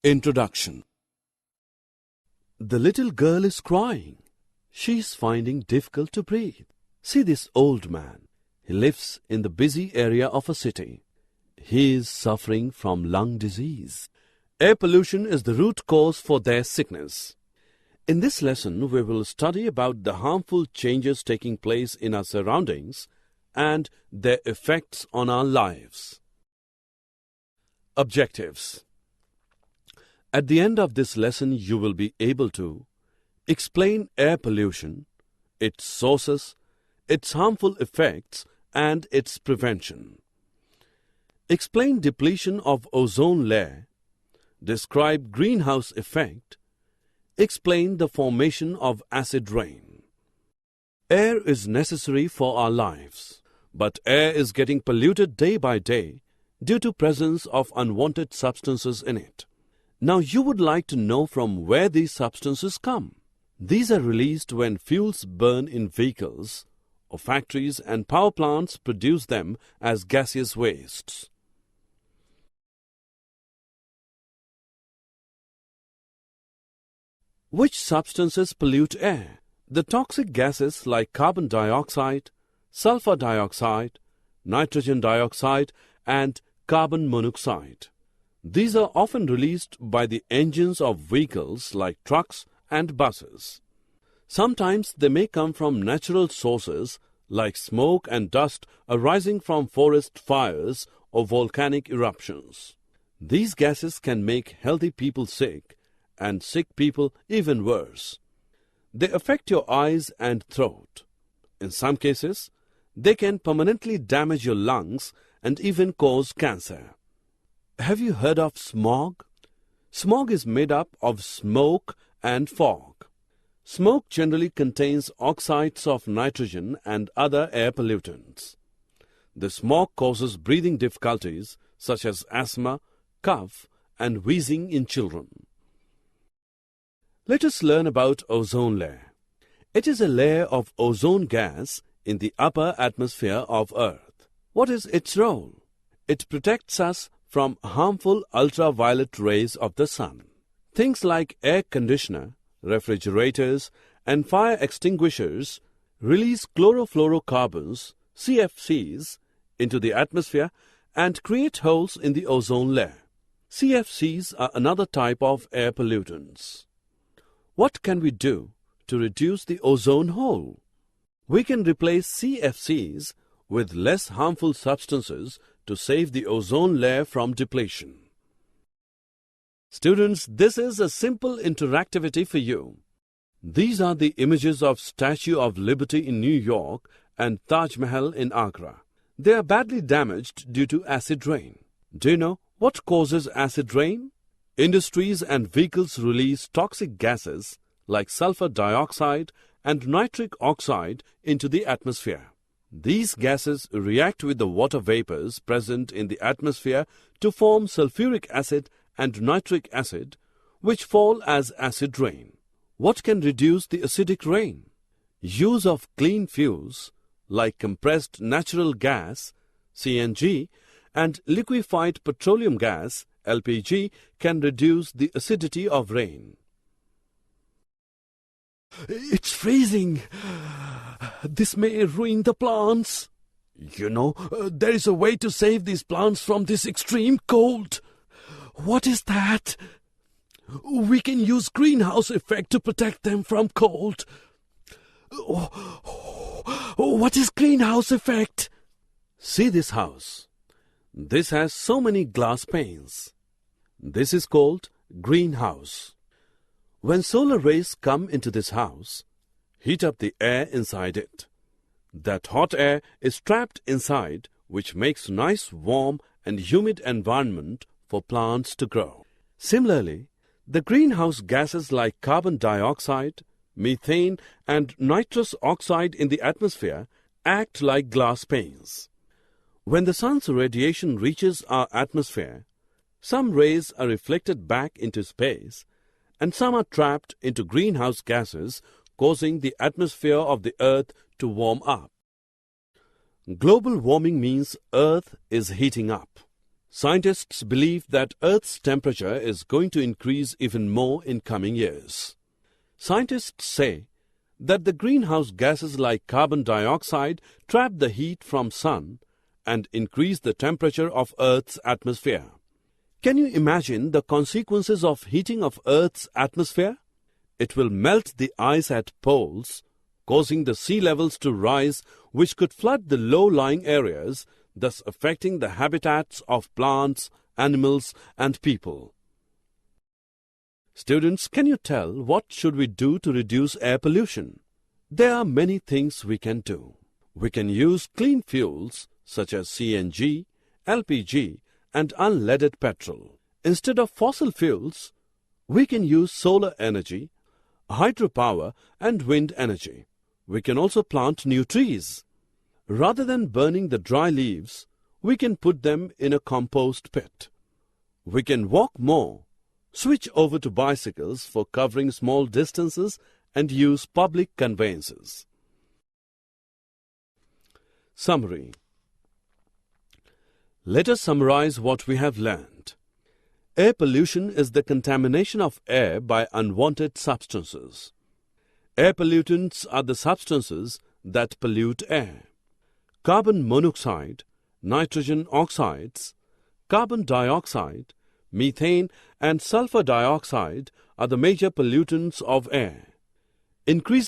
Introduction. The little girl is crying. She is finding difficult to breathe. See this old man. He lives in the busy area of a city. He is suffering from lung disease. Air pollution is the root cause for their sickness. In this lesson, we will study about the harmful changes taking place in our surroundings and their effects on our lives. Objectives. At the end of this lesson, you will be able to explain air pollution, its sources, its harmful effects, and its prevention. Explain depletion of ozone layer. Describe greenhouse effect. Explain the formation of acid rain. Air is necessary for our lives, but air is getting polluted day by day due to presence of unwanted substances in it. Now you would like to know from where these substances come. These are released when fuels burn in vehicles or factories and power plants produce them as gaseous wastes. Which substances pollute air? The toxic gases like carbon dioxide, sulfur dioxide, nitrogen dioxide, and carbon monoxide. These are often released by the engines of vehicles like trucks and buses. Sometimes they may come from natural sources like smoke and dust arising from forest fires or volcanic eruptions. These gases can make healthy people sick and sick people even worse. They affect your eyes and throat. In some cases, they can permanently damage your lungs and even cause cancer. Have you heard of smog? Smog is made up of smoke and fog. Smoke generally contains oxides of nitrogen and other air pollutants. The smog causes breathing difficulties such as asthma, cough, and wheezing in children. Let us learn about ozone layer. It is a layer of ozone gas in the upper atmosphere of Earth. What is its role? It protects us from harmful ultraviolet rays of the sun. Things like air conditioner, refrigerators, and fire extinguishers release chlorofluorocarbons, CFCs, into the atmosphere and create holes in the ozone layer. CFCs are another type of air pollutants. What can we do to reduce the ozone hole? We can replace CFCs with less harmful substances to save the ozone layer from depletion. Students, this is a simple interactivity for you. These are the images of Statue of Liberty in New York and Taj Mahal in Agra. They are badly damaged due to acid rain. Do you know what causes acid rain? Industries and vehicles release toxic gases like sulfur dioxide and nitric oxide into the atmosphere. These gases react with the water vapors present in the atmosphere to form sulfuric acid and nitric acid, which fall as acid rain. What can reduce the acidic rain? Use of clean fuels like compressed natural gas, CNG, and liquefied petroleum gas, LPG, can reduce the acidity of rain. It's freezing. This may ruin the plants. You know, there is a way to save these plants from this extreme cold. What is that? We can use greenhouse effect to protect them from cold. What is greenhouse effect? See this house. This has so many glass panes. This is called greenhouse. When solar rays come into this house, heat up the air inside it. That hot air is trapped inside, which makes nice, warm and humid environment for plants to grow. Similarly, the greenhouse gases like carbon dioxide, methane and nitrous oxide in the atmosphere act like glass panes. When the sun's radiation reaches our atmosphere, some rays are reflected back into space and some are trapped into greenhouse gases, causing the atmosphere of the Earth to warm up. Global warming means Earth is heating up. Scientists believe that Earth's temperature is going to increase even more in coming years. Scientists say that the greenhouse gases like carbon dioxide trap the heat from sun and increase the temperature of Earth's atmosphere. Can you imagine the consequences of heating of Earth's atmosphere? It will melt the ice at poles, causing the sea levels to rise, which could flood the low-lying areas, thus affecting the habitats of plants, animals, and people. Students, can you tell what should we do to reduce air pollution? There are many things we can do. We can use clean fuels such as CNG, LPG, and unleaded petrol. Instead of fossil fuels, we can use solar energy, hydropower, and wind energy. We can also plant new trees. Rather than burning the dry leaves, we can put them in a compost pit. We can walk more, switch over to bicycles for covering small distances, and use public conveyances. Summary. Let us summarize what we have learned. Air pollution is the contamination of air by unwanted substances. Air pollutants are the substances that pollute air. Carbon monoxide, nitrogen oxides, carbon dioxide, methane, and sulfur dioxide are the major pollutants of air. Increase